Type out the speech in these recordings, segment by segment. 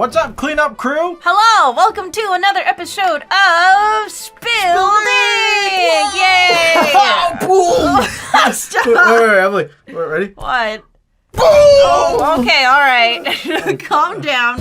What's up, cleanup crew? Hello, welcome to another episode of Spilled Ink! Yay! Boom! Stop! Wait, Emily. Ready? What? Boom! Oh, okay, alright. Calm down.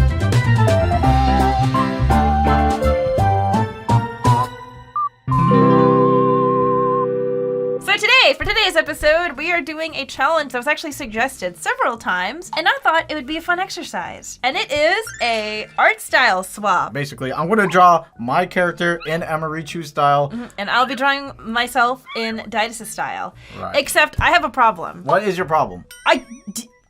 For today's episode, we are doing a challenge that was actually suggested several times, and I thought it would be a fun exercise. And it is a art style swap. Basically, I'm gonna draw my character in Emirichu style. And I'll be drawing myself in Daidus' style. Right. Except I have a problem. What is your problem? I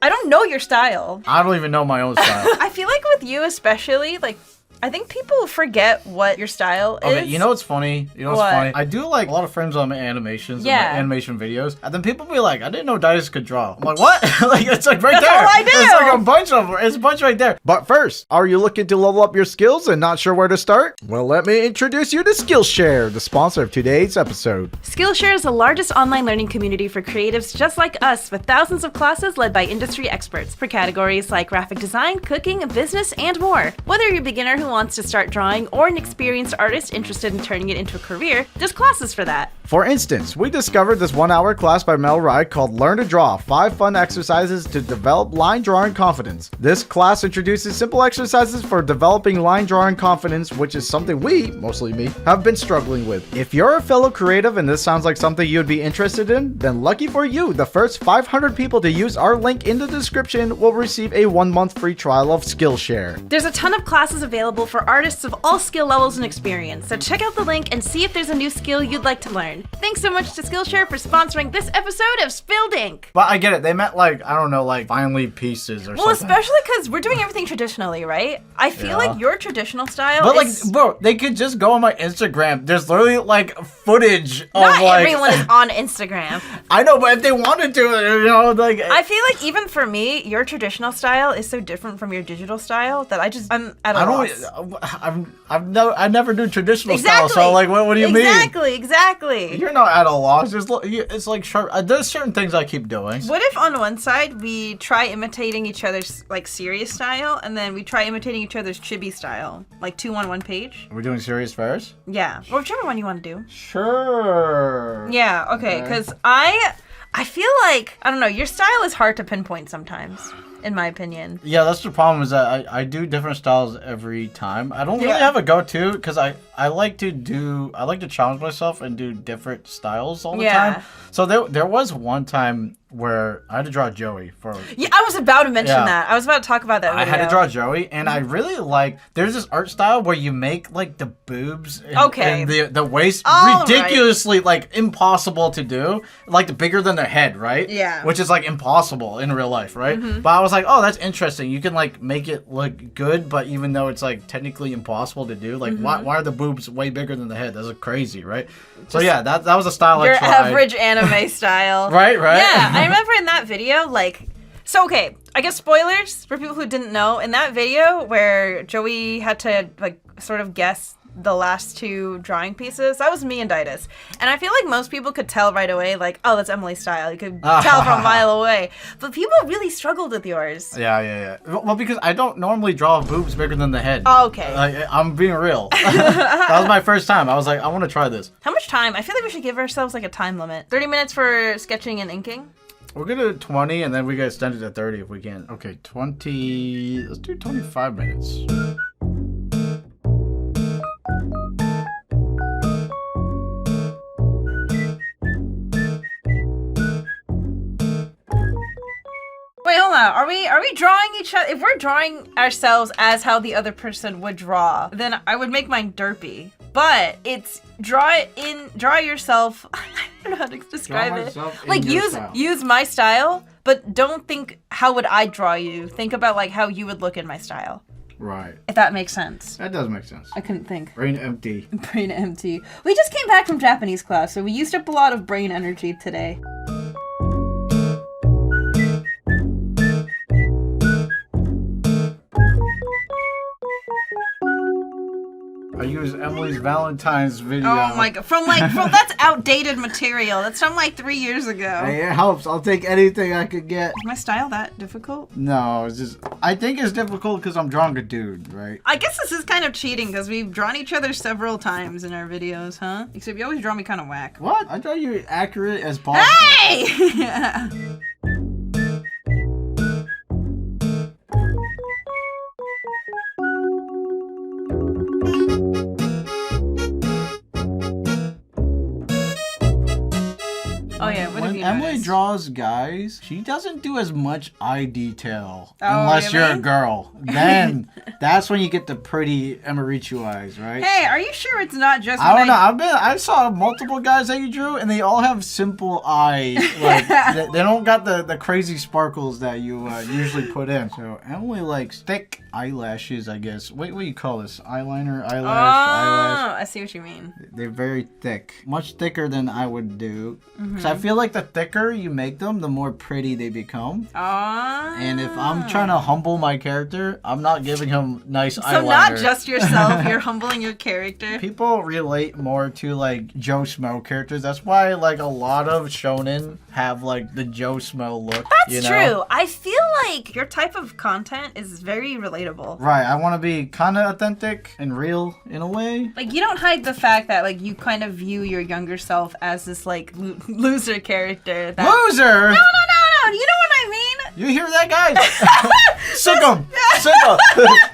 don't know your style. I don't even know my own style. I feel like with you especially, like, I think people forget what your style is. Okay, you know what's funny? You know what's What? funny? I do like a lot of frames on my animations and Yeah. my animation videos, and then people be like, I didn't know Daidus could draw. I'm like, what? Like, it's like right That's there. all I do. It's like a bunch of them. It's a bunch right there. But first, are you looking to level up your skills and not sure where to start? Well, let me introduce you to Skillshare, the sponsor of today's episode. Skillshare is the largest online learning community for creatives just like us, with thousands of classes led by industry experts for categories like graphic design, cooking, business, and more. Whether you're a beginner who wants to start drawing or an experienced artist interested in turning it into a career, there's classes for that. For instance, we discovered this 1-hour class by Mel Rye called Learn to Draw, 5 fun exercises to develop line drawing confidence. This class introduces simple exercises for developing line drawing confidence, which is something we, mostly me, have been struggling with. If you're a fellow creative and this sounds like something you'd be interested in, then lucky for you, the first 500 people to use our link in the description will receive a 1-month free trial of Skillshare. There's a ton of classes available for artists of all skill levels and experience, so check out the link and see if there's a new skill you'd like to learn. Thanks so much to Skillshare for sponsoring this episode of Spilled Ink. But I get it, they meant like, I don't know, like finely pieces or Well, something. especially because we're doing everything traditionally, right? I feel like your traditional style But is... like, bro, they could just go on my Instagram. There's literally like footage of Not like. everyone is on Instagram. I know, but if they wanted to, you know, like. I feel like even for me, your traditional style is so different from your digital style that I'm at a loss. I never do traditional Exactly. style. So like, what do you mean? Exactly. You're not at a loss. It's like sharp. There's certain things I keep doing. What if on one side we try imitating each other's like serious style, and then we try imitating each other's chibi style, like 2 on 1 page? We're doing serious first. Yeah, or whichever one you want to do. Sure. Yeah. Okay. Because I feel like I don't know. Your style is hard to pinpoint sometimes, in my opinion. Yeah, that's the problem is that I do different styles every time. I don't really Yeah. have a go-to because I like to challenge myself and do different styles all the Yeah. time. So there was one time where I had to draw Joey for. Yeah, I was about to mention Yeah. that. I was about to talk about that I video. had to draw Joey, and I really like. There's this art style where you make like the boobs and, Okay. and the waist All ridiculously like impossible to do, like bigger than the head, right? Yeah. Which is like impossible in real life, right? But I was like, oh, that's interesting. You can like make it look good, but even though it's like technically impossible to do, like why are the boobs way bigger than the head? That's crazy, right? So yeah, that was a style Your I tried. average anime style. Right. Yeah, I remember in that video, like, so okay, I guess spoilers for people who didn't know. In that video where Joey had to like sort of guess the last 2 drawing pieces, that was me and Daidus. And I feel like most people could tell right away, like, oh, that's Emily's style. You could tell from a mile away. But people really struggled with yours. Yeah. Well, because I don't normally draw boobs bigger than the head. Oh, okay. I'm being real. That was my first time. I was like, I want to try this. How much time? I feel like we should give ourselves like a time limit. 30 minutes for sketching and inking? We're gonna do 20, and then we gotta extend it to 30 if we can. Okay, 20. Let's do 25 minutes. Wait, hold on. Are we drawing each other? If we're drawing ourselves as how the other person would draw, then I would make mine derpy. But it's draw yourself. I don't know how to describe it. Like use my style, but don't think how would I draw you. Think about like how you would look in my style. Right. If that makes sense. That does make sense. I couldn't think. Brain empty. Brain empty. We just came back from Japanese class, so we used up a lot of brain energy today. I use Emily's Valentine's video. Oh my god. From that's outdated material. That's from like 3 years ago. Hey, it helps. I'll take anything I could get. Is my style that difficult? No, it's just, I think it's difficult because I'm drawing a dude, right? I guess this is kind of cheating because we've drawn each other several times in our videos, huh? Except you always draw me kind of whack. What? I draw you accurate as possible. Hey! Oh yeah, what have When you Emily noticed? draws guys, she doesn't do as much eye detail Oh, unless you're a really? girl. Then that's when you get the pretty Emirichu eyes, right? Hey, are you sure it's not just I when don't know. I saw multiple guys that you drew, and they all have simple eyes. Like they don't got the crazy sparkles that you usually put in. So Emily likes thick eyelashes, I guess. Wait, what do you call this? Eyeliner, eyelash. I see what you mean. They're very thick, much thicker than I would do. Because I feel like the thicker you make them, the more pretty they become. And if I'm trying to humble my character, I'm not giving him nice eyeliner. So not just yourself, you're humbling your character. People relate more to like Joe Smo characters. That's why like a lot of shonen have like the Joe Smo look. That's you know? true. I feel like your type of content is very relatable. Right. I want to be kind of authentic and real in a way. Like you don't hide the fact that like you kind of view your younger self as this like loser character. That... Loser. No. You know what I mean? You hear that, guys? Sick 'em! Sick 'em!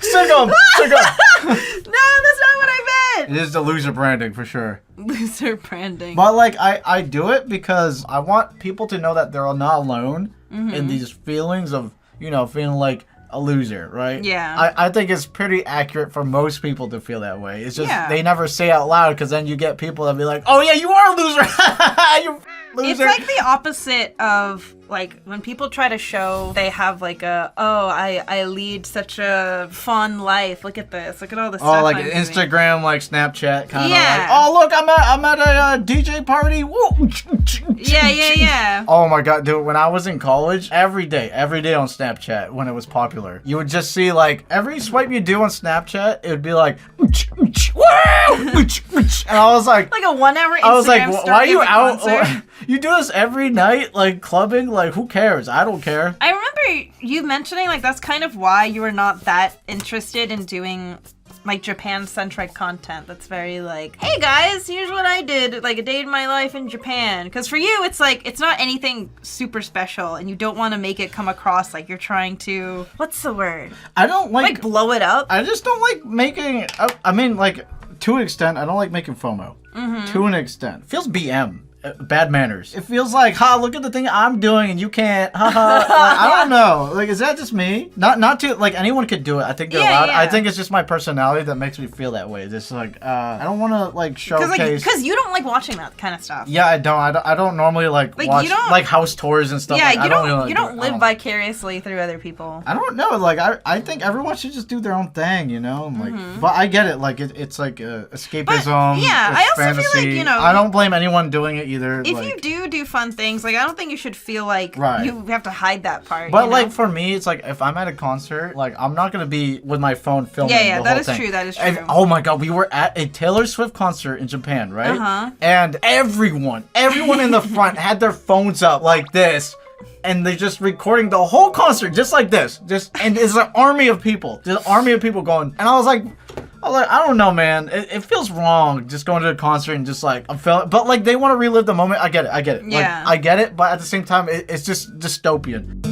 Sick 'em! Sick 'em! No, that's not what I meant. It is the loser branding for sure. Loser branding. But like I do it because I want people to know that they're not alone in these feelings of, you know, feeling like a loser, right? Yeah. I think it's pretty accurate for most people to feel that way. It's just they Yeah. never say out loud because then you get people that be like, oh yeah, you are a loser. You loser. It's like the opposite of like when people try to show they have like I lead such a fun life. Look at this. Look at all the stuff. Oh, like I'm doing. Instagram, like Snapchat, kind of Yeah. like, oh look, I'm at a DJ party. Woo. Yeah. Oh my god, dude! When I was in college, every day on Snapchat when it was popular, you would just see like every swipe you do on Snapchat, it would be like, woo! And I was like. Like a 1 hour Instagram I was like, story why are you of a out? concert. You do this every night, like clubbing? Like, who cares? I don't care. I remember you mentioning like that's kind of why you were not that interested in doing like Japan-centric content. That's very like, hey guys, here's what I did, like a day in my life in Japan. Because for you, it's like it's not anything super special, and you don't want to make it come across like you're trying to. What's the word? I don't Like blow it up. I just don't like making. I mean, like to an extent, I don't like making FOMO. To an extent, feels BM. Bad manners. It feels like, look at the thing I'm doing and you can't. Like, I don't know. Like, is that just me? Not to, like, anyone could do it. I think they're allowed. Yeah. I think it's just my personality that makes me feel that way. Just like, I don't want to, like, showcase. Because you don't like watching that kind of stuff. Yeah, I don't normally, like watch, you don't- like, house tours and stuff. Yeah, Like, you I don't really, like, you do don't it. live vicariously through other people. I don't know. Like, I think everyone should just do their own thing, you know? And, like, but I get it. Like, it's like escapism. yeah, it's I also feel like, fantasy. you know, I don't blame anyone doing it either. If like, you do fun things, like I don't think you should feel like Right. you have to hide that part. But you like know? for me, it's like if I'm at a concert, like I'm not gonna be with my phone filming. Yeah, the that whole is thing. true, that is And, true. oh my god, we were at a Taylor Swift concert in Japan, right? Uh-huh. And everyone in the front had their phones up like this. And they're just recording the whole concert just like this. And it's an army of people. There's an army of people going. And I was like, I don't know, man. It feels wrong just going to a concert and just like I'm feeling. But like they want to relive the moment. I get it. Yeah. Like, I get it. But at the same time, it's just dystopian.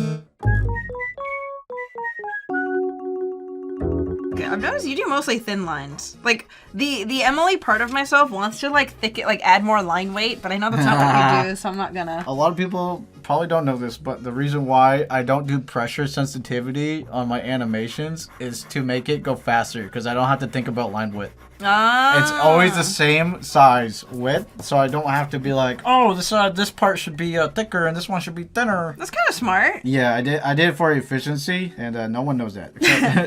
Okay, I've noticed you do mostly thin lines. Like the Emily part of myself wants to like thicken, like add more line weight, but I know that's not what you do, so I'm not gonna. A lot of people probably don't know this, but the reason why I don't do pressure sensitivity on my animations is to make it go faster because I don't have to think about line width. It's always the same size width, so I don't have to be like, oh, this part should be thicker and this one should be thinner. That's kind of smart. Yeah, I did it for efficiency, and no one knows that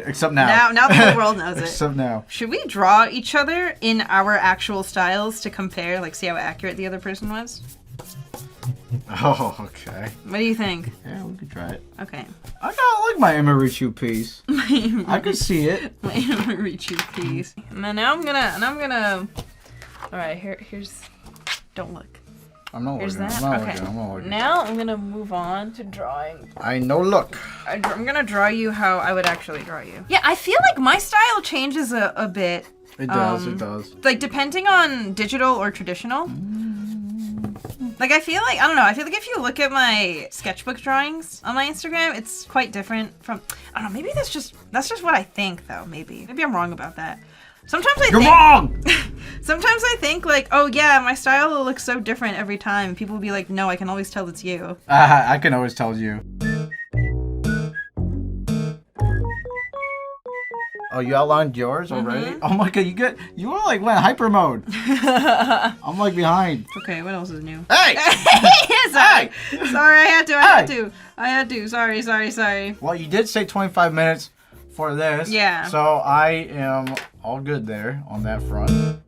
except now. Now the whole world knows it. Except now. Should we draw each other in our actual styles to compare, like see how accurate the other person was? Oh, okay. What do you think? Yeah, we could try it. Okay. I kind of like my Emirichu piece. I could see it. My Emirichu piece. And then now I'm gonna. All right, here's. Don't look. I'm not Here's looking. that. I'm not Okay. looking. I'm not looking. Now I'm gonna move on to drawing. I know. Look. I'm gonna draw you how I would actually draw you. Yeah, I feel like my style changes a bit. It does. It does. Like depending on digital or traditional. Like I feel like I feel like if you look at my sketchbook drawings on my Instagram, it's quite different from I don't know, maybe that's just what I think though, maybe. Maybe I'm wrong about that. Sometimes I You're think wrong! Sometimes I think like, oh yeah, my style will look so different every time. And people will be like, no, I can always tell it's you. I can always tell you. Oh, you outlined yours already? Oh my god, you were like went hyper mode. I'm like behind. Okay, what else is new? Hey! Sorry. Hey! Sorry, I had to. Sorry. Well, you did say 25 minutes for this. Yeah. So I am all good there on that front.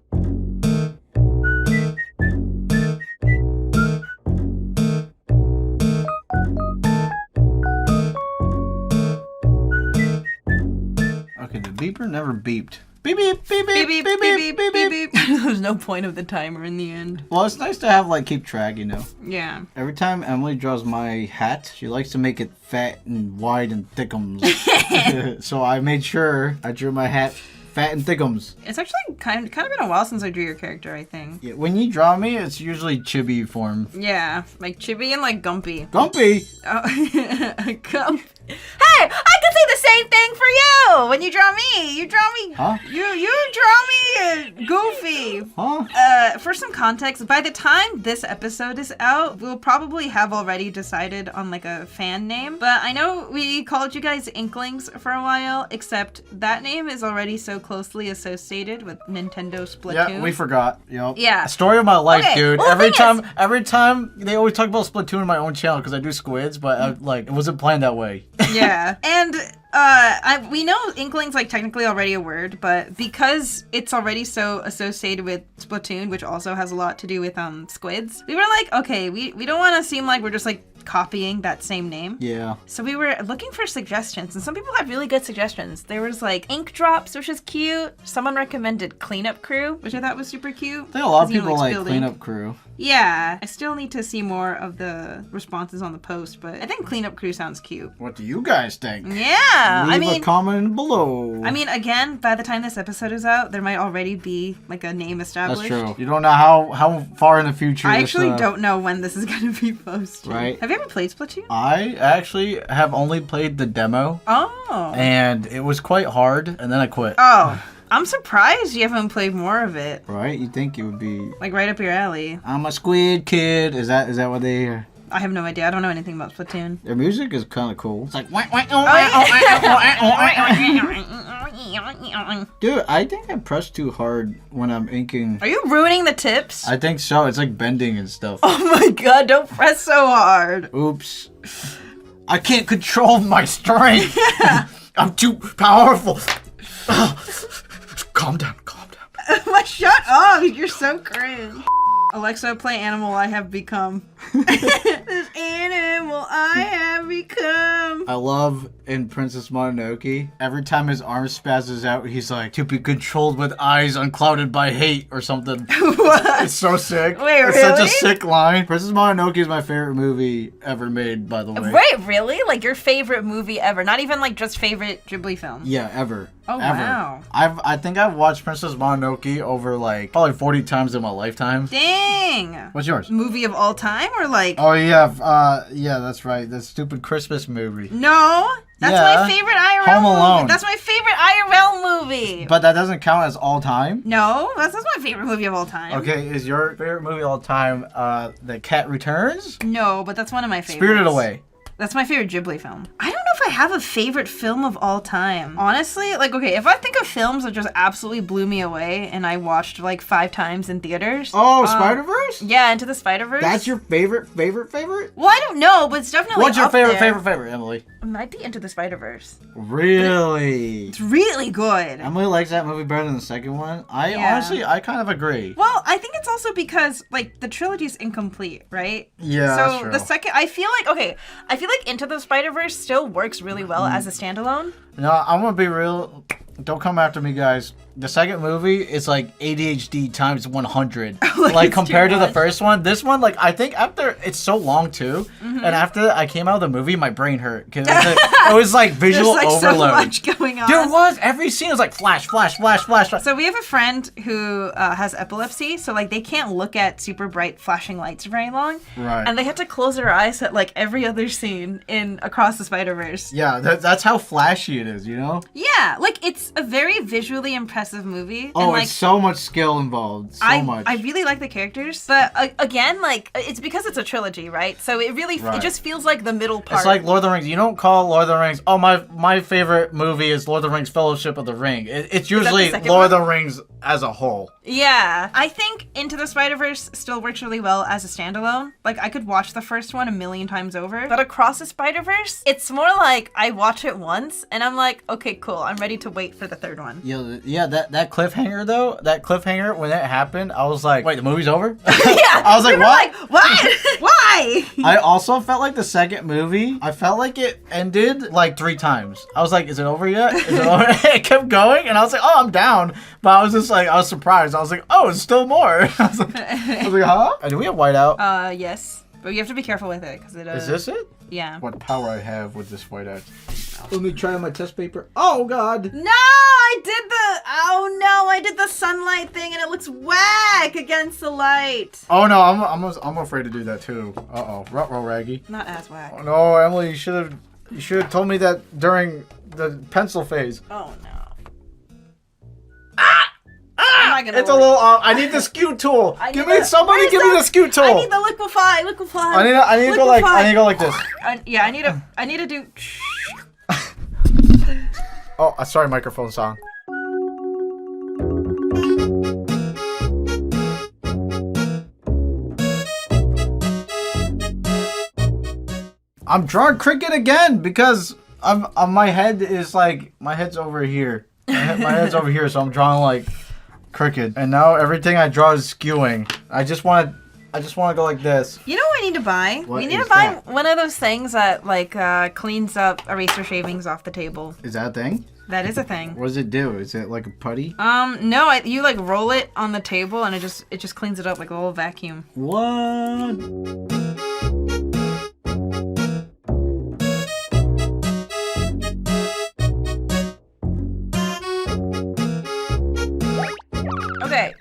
Okay, the beeper never beeped. Beep beep beep beep beep beep beep beep beep. There's no point of the timer in the end. Well, it's nice to have keep track, Yeah. Every time Emily draws my hat, she likes to make it fat and wide and thickums. So I made sure I drew my hat fat and thickums. It's actually kind of been a while since I drew your character, I think. Yeah, when you draw me, it's usually chibi form. Yeah, like Chibi and like Gumpy. Gumpy? Oh, Gump. Hey, I can say the same thing for you. When you draw me, Huh? You draw me Goofy. Huh? For some context, by the time this episode is out, we'll probably have already decided on like a fan name. But I know we called you guys Inklings for a while, except that name is already so closely associated with Nintendo Splatoon. Yeah, we forgot. Yep. Yeah. Story of my life, Okay, dude. well, the every time they always talk about Splatoon on my own channel because I do squids, but it wasn't planned that way. Yeah, and we know Inkling's technically already a word, but because it's already so associated with Splatoon, which also has a lot to do with squids, we were like, okay, we don't want to seem like we're just copying that same name. Yeah. So we were looking for suggestions, and some people had really good suggestions. There was Ink Drops, which is cute. Someone recommended Cleanup Crew, which I thought was super cute. I think a lot of 'cause, you know, people like spilled Cleanup ink. Crew. Yeah, I still need to see more of the responses on the post, but I think Cleanup Crew sounds cute. What do you guys think? Yeah, Leave a comment below. I mean, again, by the time this episode is out, there might already be a name established. That's true. You don't know how far in the future. I actually don't know when this is going to be posted. Right. Have you ever played Splatoon? I actually have only played the demo, Oh. and it was quite hard, and then I quit. Oh. I'm surprised you haven't played more of it. Right? You'd think it would be Right up your alley. I'm a squid kid. Is that what they? I have no idea. I don't know anything about Splatoon. Their music is kind of cool. It's like dude, I think I press too hard when I'm inking. Are you ruining the tips? I think so. It's like bending and stuff. Oh my god, don't press so hard. Oops. I can't control my strength. I'm too powerful. Calm down. Shut up. You're so cringe. Alexa, play Animal I Have Become. This animal I have become. I love in Princess Mononoke, every time his arm spazzes out, he's like, to be controlled with eyes unclouded by hate or something. What? It's so sick. Wait, it's really? such a sick line. Princess Mononoke is my favorite movie ever made, by the way. Wait, really? Your favorite movie ever? Not even just favorite Ghibli film? Yeah, ever. Oh, ever. wow. I think I've watched Princess Mononoke over probably 40 times in my lifetime. Dang. What's yours? Movie of all time or Oh yeah, yeah, that's right. That stupid Christmas movie. No, that's Yeah. my favorite IRL Home movie. Alone. That's my favorite IRL movie. But that doesn't count as all time. No, that's my favorite movie of all time. Okay, is your favorite movie of all time The Cat Returns? No, but that's one of my favorites. Spirited Away. That's my favorite Ghibli film. I don't know if I have a favorite film of all time. Honestly, like, okay, if I think of films that just absolutely blew me away and I watched like 5 times in theaters. Oh, Spider-Verse? Yeah, Into the Spider-Verse. That's your favorite? Well, I don't know, but it's definitely What's your up there. favorite, Emily? It might be Into the Spider-Verse. Really? It's really good. Emily likes that movie better than the second one. Honestly, I kind of agree. Well, I think it's also because, like, the trilogy's incomplete, right? Yeah, So that's true. the second, I feel like Into the Spider-Verse still works really well as a standalone. No, I'm gonna be real. Don't come after me, guys. The second movie is like ADHD times 100. Like compared to the first one. This one, like, I think after it's so long too, and after I came out of the movie, my brain hurt because it was like visual There's, like, overload. so much going on. There was every scene was like flash, flash, flash, flash. So we have a friend who has epilepsy, so like they can't look at super bright flashing lights for very long. Right. And they have to close their eyes at like every other scene in Across the Spider-Verse. Yeah, that's how flashy it is, you know? Yeah, like it's a very visually impressive movie. Oh, and, like, it's so much skill involved. So much. I really like the characters, but again, like it's because it's a trilogy, right? So it really it just feels like the middle part. It's like Lord of the Rings. You don't call Lord of the Rings, oh, my favorite movie is Lord of the Rings Fellowship of the Ring. It's usually Lord of the Rings as a whole. Yeah. I think Into the Spider-Verse still works really well as a standalone. Like, I could watch the first one 1,000,000 times over. But Across the Spider-Verse, it's more like I watch it once, and I'm like, okay, cool. I'm ready to wait for the third one. Yeah, that cliffhanger, though, when it happened, I was like, wait, the movie's over? Yeah. I was like, what? What? Why? I also felt like the second movie, I felt like it ended like 3 times. I was like, is it over yet? Is it over? It kept going, and I was like, oh, I'm down. But I was just like, I was surprised. I was like, oh, it's still more. I was like, huh? Do we have whiteout? Yes. But you have to be careful with it, because it, Is this it? Yeah. What power I have with this whiteout. Let me try on my test paper. Oh, God. No, I did the sunlight thing, and it looks whack against the light. Oh, no, I'm afraid to do that, too. Uh-oh. Ruh-roh, Raggy. Not as whack. Oh, no, Emily, you should have told me that during the pencil phase. Oh, no. I'm not gonna It's a little I need the skew tool. Give me the skew tool. I need the liquefy. I need to go like this. I need to do. Oh, sorry, microphone song. I'm drawing cricket again because my head's over here. My head's over here, so I'm drawing like cricket. And now everything I draw is skewing. I just want to go like this. You know what we need to buy? We need to buy one of those things that like cleans up eraser shavings off the table. Is that a thing? That is a thing. What does it do? Is it like a putty? No, you like roll it on the table and it just cleans it up like a little vacuum. What? Okay.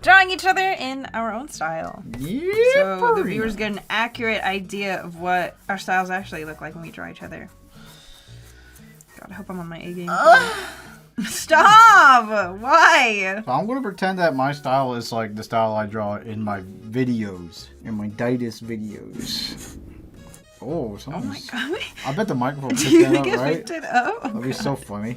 Drawing each other in our own style. Yeah. So the viewers get an accurate idea of what our styles actually look like when we draw each other. God, I hope I'm on my A game. Stop! Why? So I'm gonna pretend that my style is like the style I draw in my videos, in my Daidus videos. Oh my God. I bet the microphone Do picked you that think up, it right? picked it up? That'd be so funny.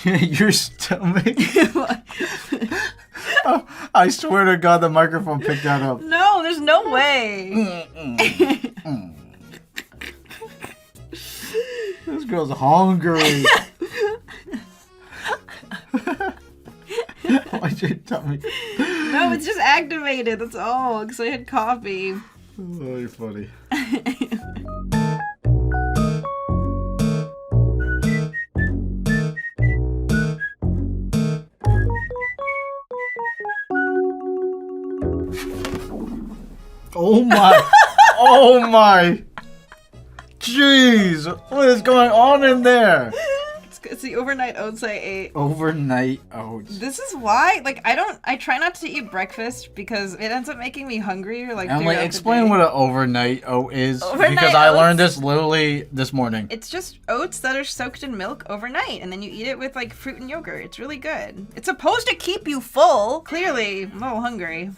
Your stomach. Oh, I swear to God, the microphone picked that up. No, there's no way. This girl's hungry. Why'd you tell me? No, it's just activated. That's all. Because I had coffee. Oh, you're funny. Oh my! Oh my! Jeez! What is going on in there? It's the overnight oats I ate. Overnight oats. This is why, like, I try not to eat breakfast because it ends up making me hungry. Like, Emily, explain what an overnight oat is. Overnight because I oats? learned this literally this morning. It's just oats that are soaked in milk overnight, and then you eat it with, like, fruit and yogurt. It's really good. It's supposed to keep you full. Clearly, I'm a little hungry.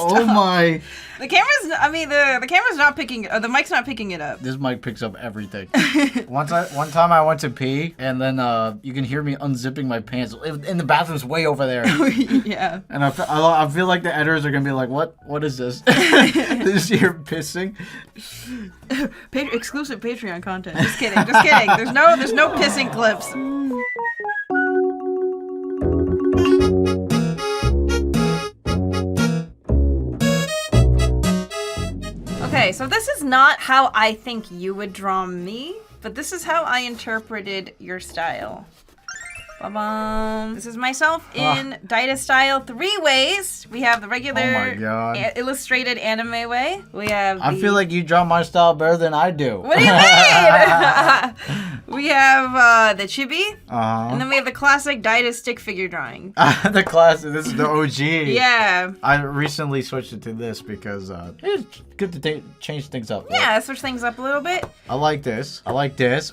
Oh my. The camera's not picking, the mic's not picking it up. This mic picks up everything. One time I went to pee, and then you can hear me unzipping my pants. And the bathroom's way over there. Yeah. And I feel like the editors are gonna be like, what is this? This year pissing. Exclusive Patreon content. Just kidding. There's no pissing clips. Okay, so this is not how I think you would draw me, but this is how I interpreted your style. Ba-bum. This is myself in Daidus style 3 ways. We have the regular illustrated anime way. We have I feel like you draw my style better than I do. What do you mean? We have the chibi, and then we have the classic Daidus stick figure drawing. The classic. This is the OG. Yeah. I recently switched it to this because it's good to change things up. Yeah, switch things up a little bit. I like this.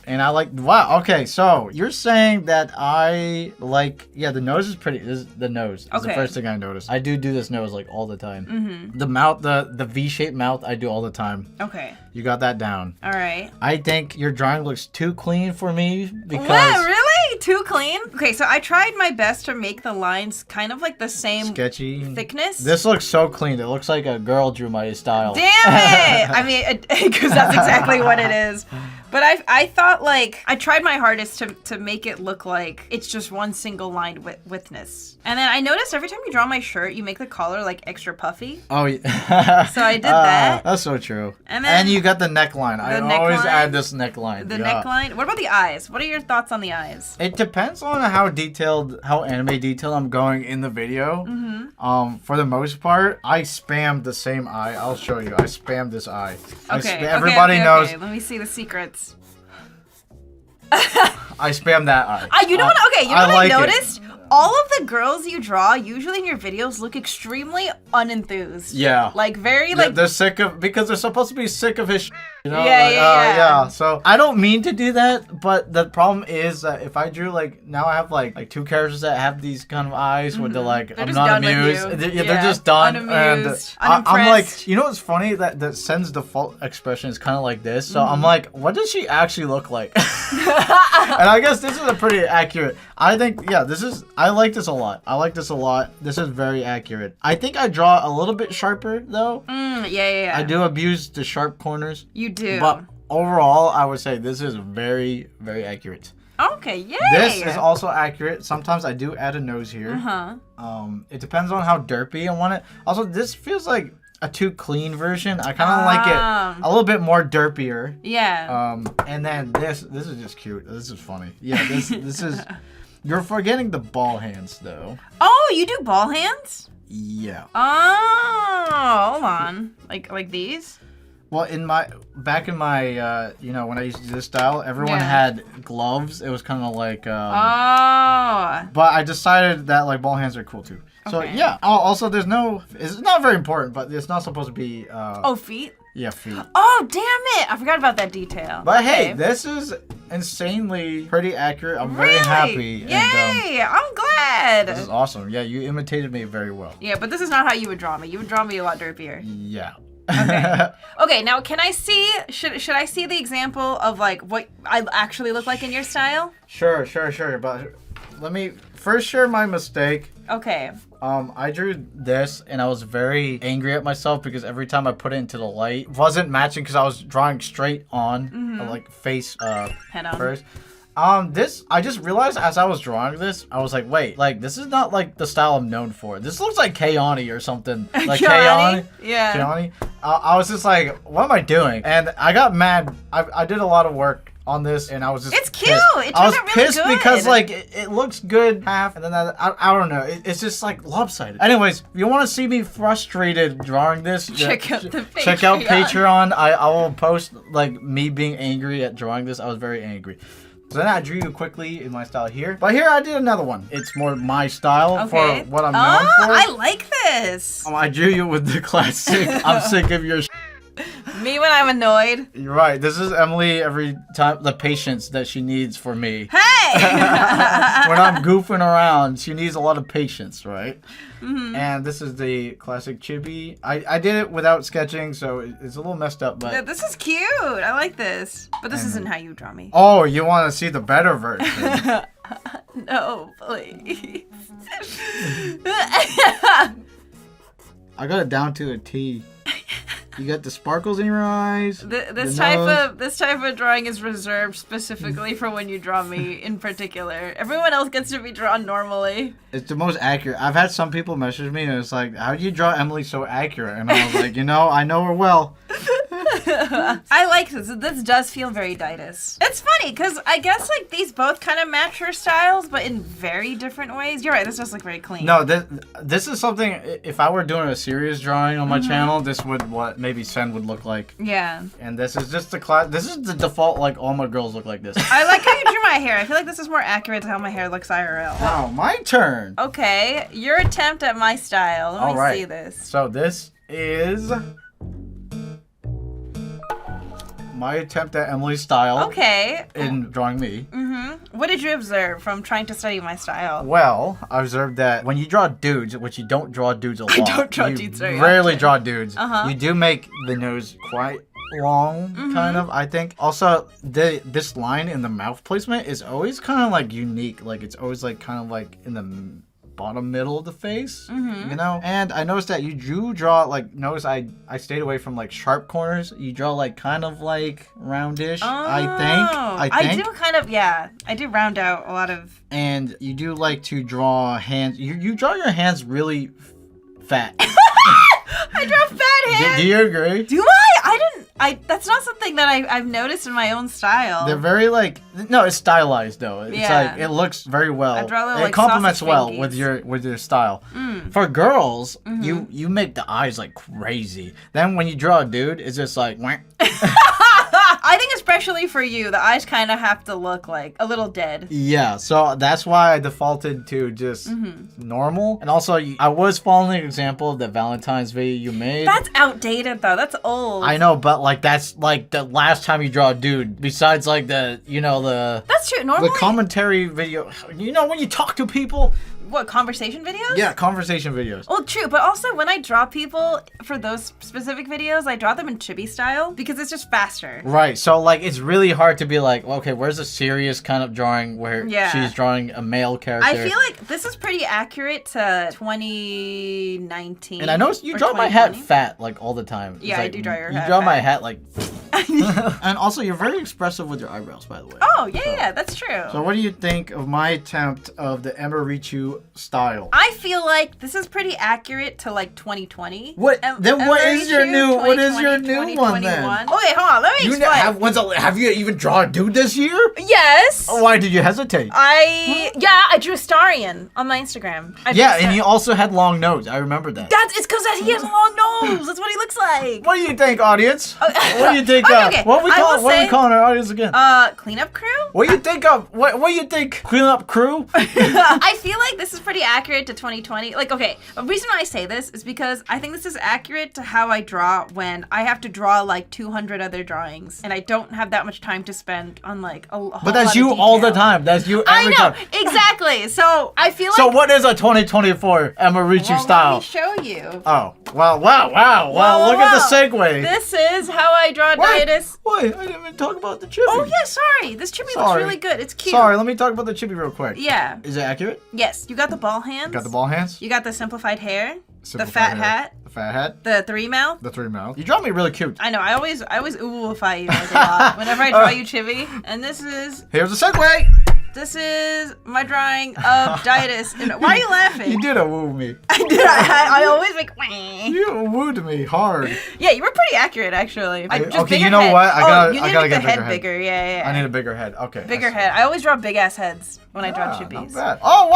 And I like. Wow. Okay, so you're saying that I like. Yeah, the nose is pretty. This is the nose. That's the first thing I noticed. I do this nose like all the time. Mm-hmm. The mouth, the V-shaped mouth, I do all the time. Okay. You got that down. All right. I think your drawing looks too clean for me because. What? Really? Too clean? Okay, so I tried my best to make the lines kind of like the same sketchy thickness. This looks so clean. It looks like a girl drew my style. Damn it! I mean, because that's exactly what it is. But I thought, like, I tried my hardest to make it look like it's just one single line widthness. And then I noticed every time you draw my shirt, you make the collar, like, extra puffy. Oh, yeah. So I did that. That's so true. And you got the neckline. I always add this neckline. The neckline? What about the eyes? What are your thoughts on the eyes? It depends on how anime detailed I'm going in the video. Mm-hmm. For the most part, I spam the same eye. I'll show you. I spam this eye. Everybody knows. Okay. Let me see the secrets. I spam that eye. You know what? Okay, you know what I noticed? All of the girls you draw, usually in your videos, look extremely unenthused. Yeah. Like, very, like... They're sick of... Because they're supposed to be sick of his you know? Yeah. So, I don't mean to do that, but the problem is that if I drew, like... Now I have, like 2 characters that have these kind of eyes where they're like, I'm not amused. They're just done. Unamused. And I'm like... You know what's funny? That Sen's default expression is kind of like this. So, I'm like, what does she actually look like? And I guess this is a pretty accurate... I think, yeah, this is... I like this a lot. This is very accurate. I think I draw a little bit sharper, though. Yeah. I do abuse the sharp corners. You do. But overall, I would say this is very, very accurate. Okay, yay! This is also accurate. Sometimes I do add a nose here. It depends on how derpy I want it. Also, this feels like a too clean version. I kind of like it a little bit more derpier. Yeah. And then this is just cute. This is funny. Yeah, this is... You're forgetting the ball hands, though. Oh, you do ball hands? Yeah. Oh, hold on. Like these? Well, back in my, when I used to do this style, everyone had gloves. It was kind of like, But I decided that, like, ball hands are cool, too. So, yeah. Oh, also, it's not very important, but it's not supposed to be, feet? Yeah, feet. Oh, damn it! I forgot about that detail. But hey, this is insanely pretty accurate. I'm very happy. Yay! I'm glad. This is awesome. Yeah, you imitated me very well. Yeah, but this is not how you would draw me. You would draw me a lot derpier. Yeah. Okay, now can I see, should I see the example of like what I actually look like in your style? Sure. But let me first share my mistake. Okay. I drew this and I was very angry at myself because every time I put it into the light, it wasn't matching because I was drawing straight on, like face head on first. I just realized as I was drawing this, I was like, wait, like this is not like the style I'm known for. This looks like Kayani or something. Like Kayani? Yeah. Kayani. I was just like, what am I doing? And I got mad. I did a lot of work on this, and I was just It's cute. pissed. It I was turned out really pissed good. because like it looks good half, and then I don't know. It's just like lopsided. Anyways, if you want to see me frustrated drawing this, Check out the check out Patreon. Patreon. I will post like me being angry at drawing this. I was very angry. So then I drew you quickly in my style here. But here I did another one. It's more my style for what I'm known for. I like this. I drew you with the classic, I'm sick of your Me when I'm annoyed. You're right. This is Emily every time, the patience that she needs for me. Hey! When I'm goofing around, she needs a lot of patience, right? Mm-hmm. And this is the classic chibi. I did it without sketching, so it's a little messed up, but... Yeah, this is cute. I like this. But this isn't how you draw me. Oh, you want to see the better version? No, please. I got it down to a T. You got the sparkles in your eyes. This type of drawing is reserved specifically for when you draw me in particular. Everyone else gets to be drawn normally. It's the most accurate. I've had some people message me and it's like, how do you draw Emily so accurate? And I was like, I know her well. I like this. This does feel very Daidus. It's funny because I guess like these both kind of match her styles, but in very different ways. You're right. This does look very clean. No, this is something. If I were doing a serious drawing on my channel, this would what maybe Sen would look like. Yeah. And this is just the class. This is the default. Like all my girls look like this. I like how you drew my hair. I feel like this is more accurate to how my hair looks IRL. Wow, my turn. Okay, your attempt at my style. Let me see this. So this is my attempt at Emily's style. Okay. In drawing me. Mm-hmm. What did you observe from trying to study my style? Well, I observed that when you draw dudes, which you don't draw dudes a lot. I don't draw dudes very rarely often. draw dudes. Uh-huh. You do make the nose quite long, kind of, I think. Also, this line in the mouth placement is always kind of like unique. Like it's always like kind of like in the bottom middle of the face, and I noticed that you do draw like I stayed away from like sharp corners. You draw like kind of like roundish. I think I do kind of, yeah, I do round out a lot of, and you do like to draw hands. You draw your hands really fat. I draw fat hands. Do you agree? Do that's not something that I've noticed in my own style. They're very like, no, it's stylized though. It's like, it looks very well. I draw little, it like, complements sausage well fingies. with your style. For girls, you make the eyes like crazy. Then when you draw a dude, it's just like, wah. I think especially for you, the eyes kind of have to look like a little dead. Yeah, so that's why I defaulted to just normal. And also, I was following an example of the Valentine's video you made. That's outdated though. That's old. I know, but like that's like the last time you draw a dude. Besides like the That's true. Normally, the commentary video. You know when you talk to people. What, conversation videos? Yeah, conversation videos. Well, true, but also when I draw people for those specific videos, I draw them in chibi style because it's just faster. Right, so like it's really hard to be like, okay, where's a serious kind of drawing where she's drawing a male character? I feel like this is pretty accurate to 2019. And I noticed you draw my hat fat like all the time. Yeah, I do draw your hat You draw fat. my hat like... And also, you're very expressive with your eyebrows, by the way. Oh, yeah, that's true. So what do you think of my attempt of the Emirichu style? I feel like this is pretty accurate to like 2020. What is your new one then? Okay, hold on, let me explain. Have you even drawn a dude this year? Yes. Why did you hesitate? I drew Starion on my Instagram. And he also had long nose. I remember that. It's because he has a long nose. That's what he looks like. What do you think, audience? What do you think? Okay. What are we calling our audience again? Cleanup crew. What do you think of? What do you think? Cleanup crew. I feel like this is pretty accurate to 2020. Like, okay, the reason why I say this is because I think this is accurate to how I draw when I have to draw like 200 other drawings and I don't have that much time to spend on like a whole But that's lot you of all the detail. time. That's you I every know, time. exactly. So I feel like. So what is a 2024 Emirichu style? Let me show you. Oh, wow. Look at the segue. This is how I draw Daidus. Wait, I didn't even talk about the chibi. Oh yeah, sorry. This chibi looks really good. It's cute. Sorry, let me talk about the chibi real quick. Yeah. Is it accurate? Yes. You got the ball hands. Got the ball hands? You got the simplified hair. Simplified the fat hair. hat. The fat hat. The three mouth. The three mouth. You draw me really cute. I know. I always oohify you like a lot whenever I draw you chibi. And this is. Here's a segue. This is my drawing of Daidus. Why are you laughing? You did woo me. I did. I always make. Wah. You wooed me hard. Yeah, you were pretty accurate actually. Okay, you know head. what? I you gotta need to get make the bigger head bigger. Yeah. I need a bigger head. Okay. Bigger head. I always draw big ass heads when I draw chippies. Not bad. Oh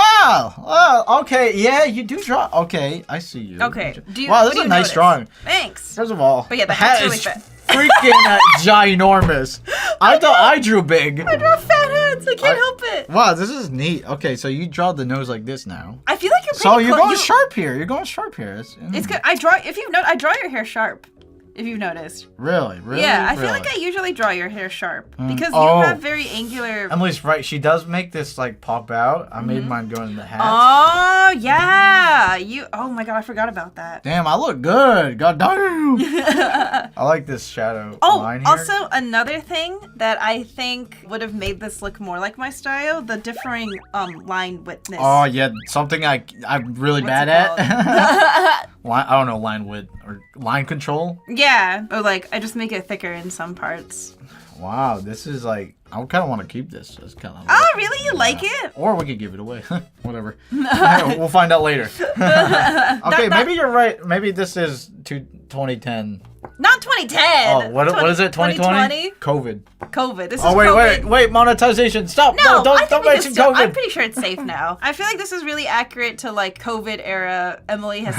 wow. Okay. Yeah, you do draw. Okay, I see you. Okay. Wow, this is a nice drawing. Thanks. First of all, But yeah, the hat hat's is really fat. freaking ginormous. I thought I drew big. I draw fat heads. I can't help it. Wow, this is neat. Okay, so you draw the nose like this now. I feel like you're. So you're going sharp here. You're going sharp here. It's good. I draw. If you note, I draw your hair sharp. If you've noticed. Really? Yeah, I feel like I usually draw your hair sharp because you have very angular. Emily's right. She does make this like pop out. I made mine go in the hat. Oh yeah, you. Oh my god, I forgot about that. Damn, I look good. God damn. I like this shadow line here. Also another thing that I think would have made this look more like my style, the differing line widthness. Oh yeah, something I'm really bad at. I don't know, line width or line control. Yeah, or like I just make it thicker in some parts. Wow, this is like I kind of want to keep this. It's kind of. Oh really? You like it? Or we could give it away. Whatever. We'll find out later. Okay, maybe you're right. Maybe this is 2010. Not 2010. Oh, what is it? 2020? COVID. This is COVID. Wait, monetization. Stop. No, don't mention COVID. I'm pretty sure it's safe now. I feel like this is really accurate to like COVID era. Emily has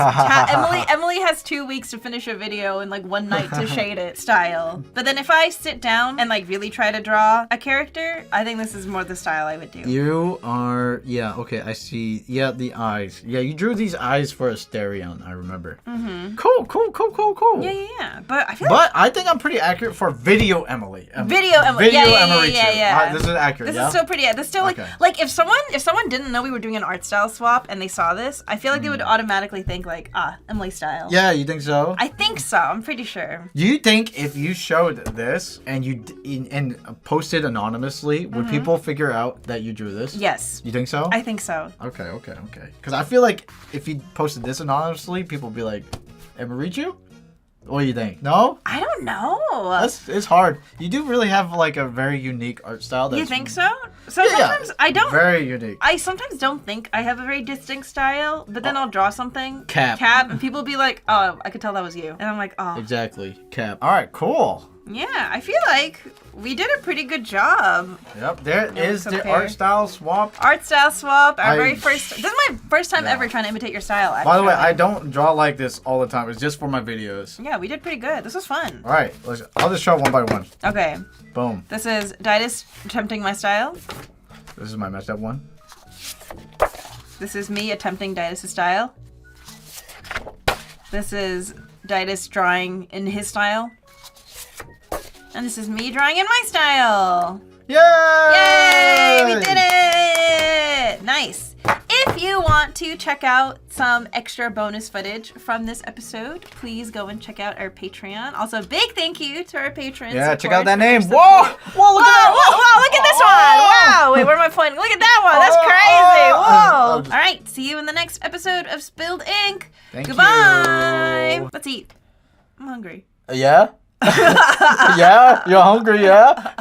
Emily has 2 weeks to finish a video and like one night to shade it style. But then if I sit down and like really try to draw a character, I think this is more the style I would do. You are, yeah, okay, I see. Yeah, the eyes. Yeah, you drew these eyes for Asterion, I remember. Mm-hmm. Cool. Yeah. But I feel I think I'm pretty accurate for video Emily. Video Emily. Yeah. This is accurate. This is so pretty. This is still like if someone didn't know we were doing an art style swap and they saw this, I feel like they would automatically think like, Emily style. Yeah, you think so? I think so. I'm pretty sure. Do you think if you showed this and you posted anonymously, would people figure out that you drew this? Yes. You think so? I think so. Okay. Because I feel like if you posted this anonymously, people would be like, Emirichu? What do you think? No? I don't know. It's hard. You do really have like a very unique art style. You think so? So sometimes I don't. Very unique. I sometimes don't think I have a very distinct style, but then I'll draw something. Cap. And people will be like, oh, I could tell that was you. And I'm like, oh. Exactly. Cap. All right, cool. Yeah, I feel like we did a pretty good job. Yep, there is the art style swap. Art style swap, our very first. This is my first time ever trying to imitate your style, actually. By the way, I don't draw like this all the time. It's just for my videos. Yeah, we did pretty good. This was fun. All right, I'll just show one by one. Okay. Boom. This is Daidus attempting my style. This is my messed up one. This is me attempting Daidus' style. This is Daidus drawing in his style. And this is me drawing in my style. Yay! Yay! We did it! Nice. If you want to check out some extra bonus footage from this episode, please go and check out our Patreon. Also, big thank you to our patrons. Yeah, check out that name. Whoa! Look at that! Whoa, look at this one! Wow! Wait, where am I pointing? Look at that one! That's crazy! Whoa! All right, see you in the next episode of Spilled Ink. Goodbye! You. Let's eat. I'm hungry. Yeah? Yeah? You're hungry, yeah?